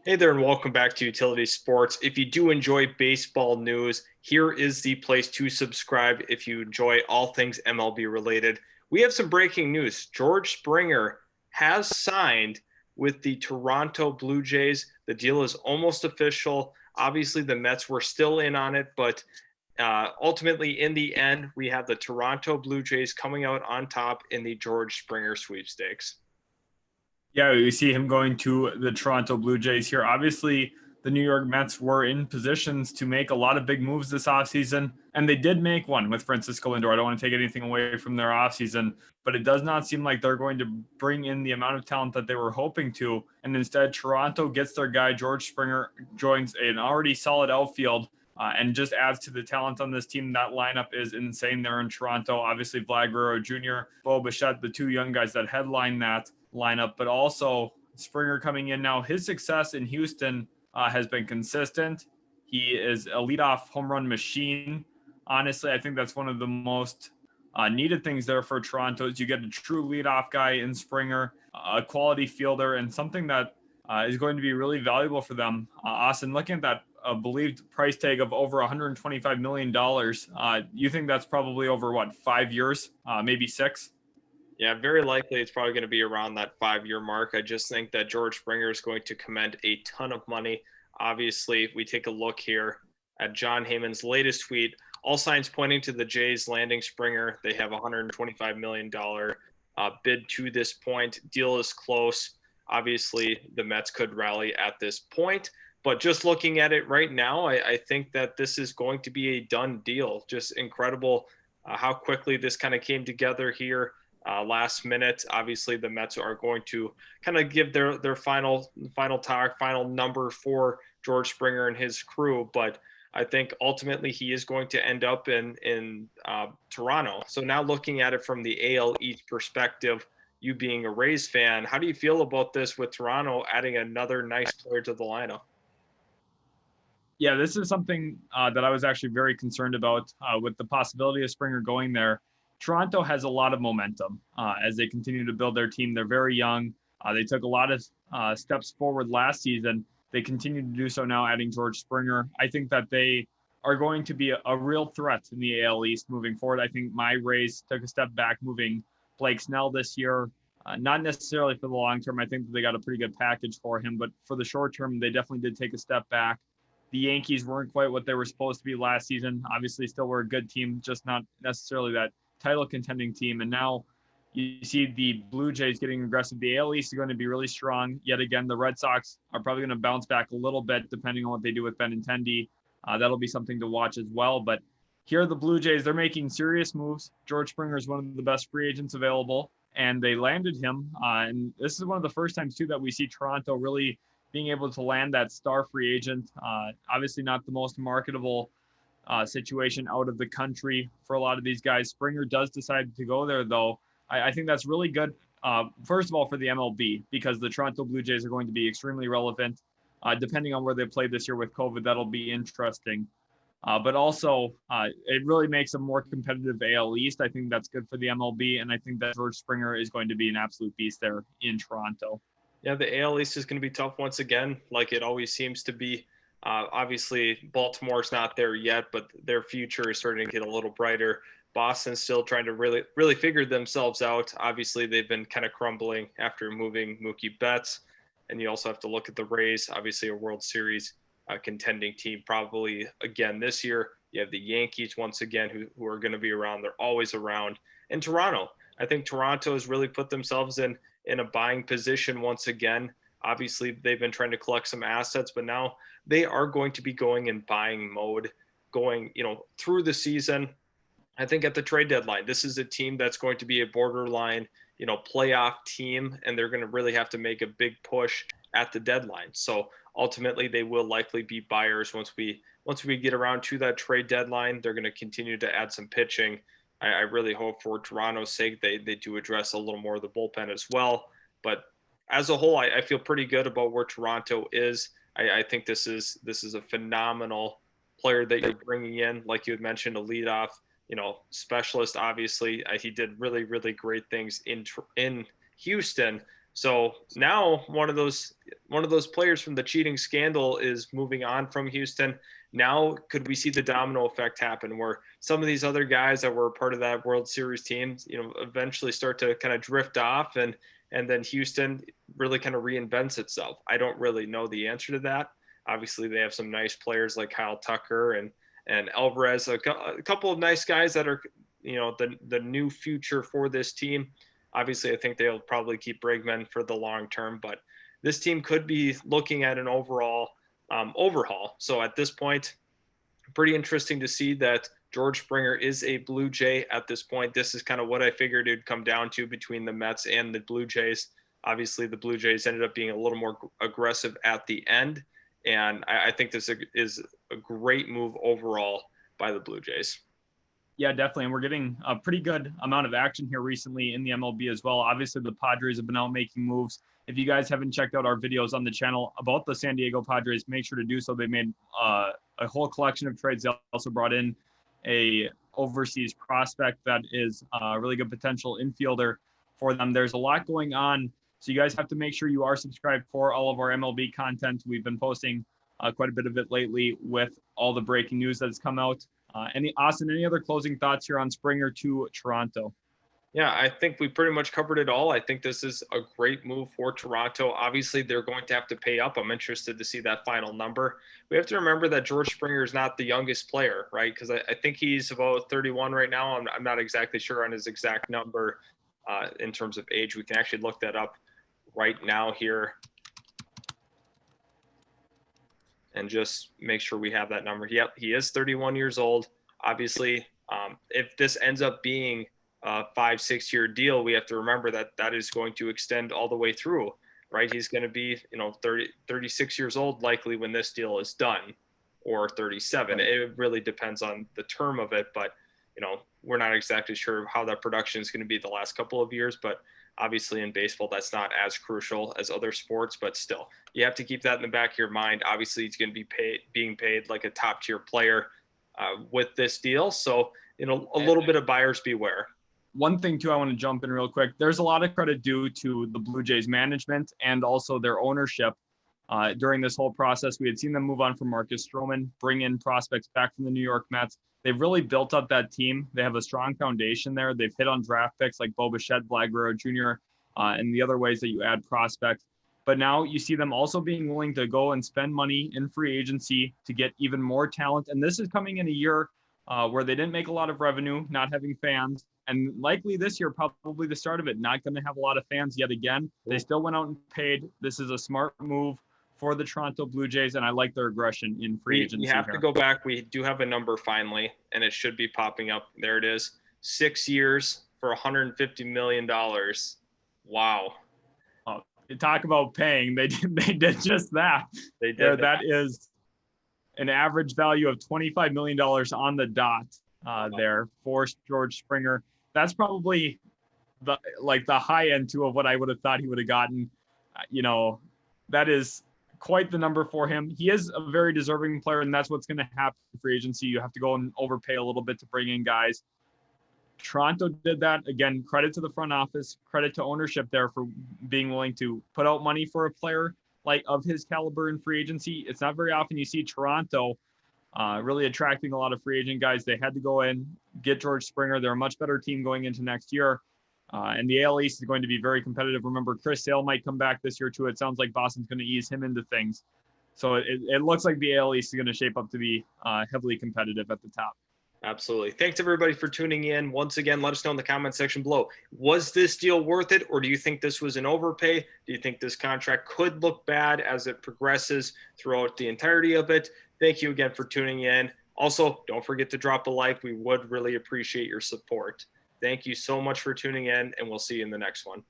Hey there, and welcome back to Utility Sports. If you do enjoy baseball news, here is the place to subscribe if you enjoy all things MLB related. We have some breaking news. George Springer has signed with the Toronto Blue Jays. The deal is almost official. Obviously, the Mets were still in on it, but ultimately, in the end, we have the Toronto Blue Jays coming out on top in the George Springer sweepstakes. Yeah, we see him going to the Toronto Blue Jays here. Obviously, the New York Mets were in positions to make a lot of big moves this offseason, and they did make one with Francisco Lindor. I don't want to take anything away from their offseason, but it does not seem like they're going to bring in the amount of talent that they were hoping to. And instead, Toronto gets their guy, George Springer, joins an already solid outfield. And just adds to the talent on this team. That lineup is insane there in Toronto. Obviously, Vlad Guerrero Jr., Bo Bichette, the two young guys that headline that lineup, but also Springer coming in now. His success in Houston has been consistent. He is a leadoff home run machine. Honestly, I think that's one of the most needed things there for Toronto is you get a true leadoff guy in Springer, a quality fielder, and something that is going to be really valuable for them. Austin, looking at that believed price tag of over $125 million, you think that's probably over what, 5 years, maybe six? Yeah, very likely it's probably going to be around that 5 year mark. I just think that George Springer is going to command a ton of money. Obviously, if we take a look here at John Heyman's latest tweet, all signs pointing to the Jays landing Springer. They have a $125 million bid to this point. Deal is close. Obviously, the Mets could rally at this point. But just looking at it right now, I think that this is going to be a done deal. Just incredible how quickly this kind of came together here last minute. Obviously, the Mets are going to kind of give their final talk, final number for George Springer and his crew, but I think ultimately he is going to end up in Toronto. So now looking at it from the AL East perspective, you being a Rays fan, how do you feel about this with Toronto adding another nice player to the lineup? Yeah, this is something that I was actually very concerned about with the possibility of Springer going there. Toronto has a lot of momentum as they continue to build their team. They're very young. They took a lot of steps forward last season. They continue to do so now, adding George Springer. I think that they are going to be a real threat in the AL East moving forward. I think my Rays took a step back moving Blake Snell this year. Not necessarily for the long term. I think that they got a pretty good package for him, but for the short term, they definitely did take a step back. The Yankees weren't quite what they were supposed to be last season. Obviously, still were a good team, just not necessarily that title contending team. And now you see the Blue Jays getting aggressive. The AL East is going to be really strong. Yet again, the Red Sox are probably going to bounce back a little bit depending on what they do with Benintendi. That'll be something to watch as well. But here are the Blue Jays. They're making serious moves. George Springer is one of the best free agents available, and they landed him. And this is one of the first times, too, that we see Toronto really being able to land that star free agent. Obviously, not the most marketable situation out of the country for a lot of these guys. Springer does decide to go there, though. I think that's really good. First of all, for the MLB, because the Toronto Blue Jays are going to be extremely relevant. Depending on where they play this year with COVID, that'll be interesting. But also, it really makes a more competitive AL East. I think that's good for the MLB, and I think that George Springer is going to be an absolute beast there in Toronto. Yeah, the AL East is going to be tough once again, like it always seems to be. Obviously, Baltimore's not there yet, but their future is starting to get a little brighter. Boston's still trying to really figure themselves out. Obviously, they've been kind of crumbling after moving Mookie Betts, and you also have to look at the Rays. Obviously, a World Series contending team probably again this year. You have the Yankees once again, who are going to be around. They're always around. And Toronto, I think Toronto has really put themselves in a buying position once again. Obviously, they've been trying to collect some assets, but now they are going to be going in buying mode, going through the season. I think at the trade deadline, this is a team that's going to be a borderline playoff team, and they're going to really have to make a big push at the deadline. So ultimately, they will likely be buyers once we get around to that trade deadline. They're going to continue to add some pitching. I really hope for Toronto's sake they do address a little more of the bullpen as well. But as a whole, I feel pretty good about where Toronto is. I think this is a phenomenal player that you're bringing in, like you had mentioned, a leadoff specialist. Obviously, he did really great things in Houston. So now one of those players from the cheating scandal is moving on from Houston. Now could we see the domino effect happen where some of these other guys that were part of that World Series team, eventually start to kind of drift off, and then Houston really kind of reinvents itself? I don't really know the answer to that. Obviously, they have some nice players like Kyle Tucker and Alvarez, a couple of nice guys that are, the new future for this team. Obviously, I think they'll probably keep Bregman for the long term, but this team could be looking at an overall overhaul. So at this point, pretty interesting to see that George Springer is a Blue Jay at this point. This is kind of what I figured it'd come down to between the Mets and the Blue Jays. Obviously, the Blue Jays ended up being a little more aggressive at the end, and I think this is a great move overall by the Blue Jays. Yeah, definitely. And we're getting a pretty good amount of action here recently in the MLB as well. Obviously, the Padres have been out making moves. If you guys haven't checked out our videos on the channel about the San Diego Padres, make sure to do so. They made a whole collection of trades. They also brought in a overseas prospect that is a really good potential infielder for them. There's a lot going on, so you guys have to make sure you are subscribed for all of our MLB content. We've been posting quite a bit of it lately with all the breaking news that's come out. Austin, any other closing thoughts here on Springer to Toronto? Yeah, I think we pretty much covered it all. I think this is a great move for Toronto. Obviously, they're going to have to pay up. I'm interested to see that final number. We have to remember that George Springer is not the youngest player, right? Because I think he's about 31 right now. I'm not exactly sure on his exact number in terms of age. We can actually look that up right now here and just make sure we have that number. Yep, he is 31 years old. Obviously, if this ends up being a 5-6 year deal, we have to remember that is going to extend all the way through, right? He's going to be, 36 years old likely when this deal is done, or 37. Right. It really depends on the term of it, but we're not exactly sure how that production is going to be the last couple of years, but obviously in baseball, that's not as crucial as other sports, but still you have to keep that in the back of your mind. Obviously he's going to be being paid like a top tier player with this deal. So, a little bit of buyers beware. One thing too, I want to jump in real quick. There's a lot of credit due to the Blue Jays management and also their ownership. During this whole process, we had seen them move on from Marcus Stroman, bring in prospects back from the New York Mets. They've really built up that team. They have a strong foundation there. They've hit on draft picks like Bo Bichette, Vlad Guerrero Jr., and the other ways that you add prospects. But now you see them also being willing to go and spend money in free agency to get even more talent. And this is coming in a year where they didn't make a lot of revenue, not having fans. And likely this year, probably the start of it, not going to have a lot of fans yet again. They still went out and paid. This is a smart move for the Toronto Blue Jays, and I like their aggression in free agency. We have to go back. We do have a number finally, and it should be popping up. There it is. 6 years for $150 million. Wow. You talk about paying. They did just that. They did. That is an average value of $25 million on the dot there for George Springer. That's probably the high end too of what I would have thought he would have gotten. That is quite the number for him. He is a very deserving player, and that's what's going to happen in free agency. You have to go and overpay a little bit to bring in guys. Toronto did that. Again, credit to the front office, credit to ownership there for being willing to put out money for a player like of his caliber in free agency. It's not very often you see Toronto really attracting a lot of free agent guys. They had to go in, get George Springer. They're a much better team going into next year. And the AL East is going to be very competitive. Remember, Chris Sale might come back this year too. It sounds like Boston's going to ease him into things. So it looks like the AL East is going to shape up to be heavily competitive at the top. Absolutely. Thanks everybody for tuning in. Once again, let us know in the comment section below. Was this deal worth it, or do you think this was an overpay? Do you think this contract could look bad as it progresses throughout the entirety of it? Thank you again for tuning in. Also, don't forget to drop a like. We would really appreciate your support. Thank you so much for tuning in, and we'll see you in the next one.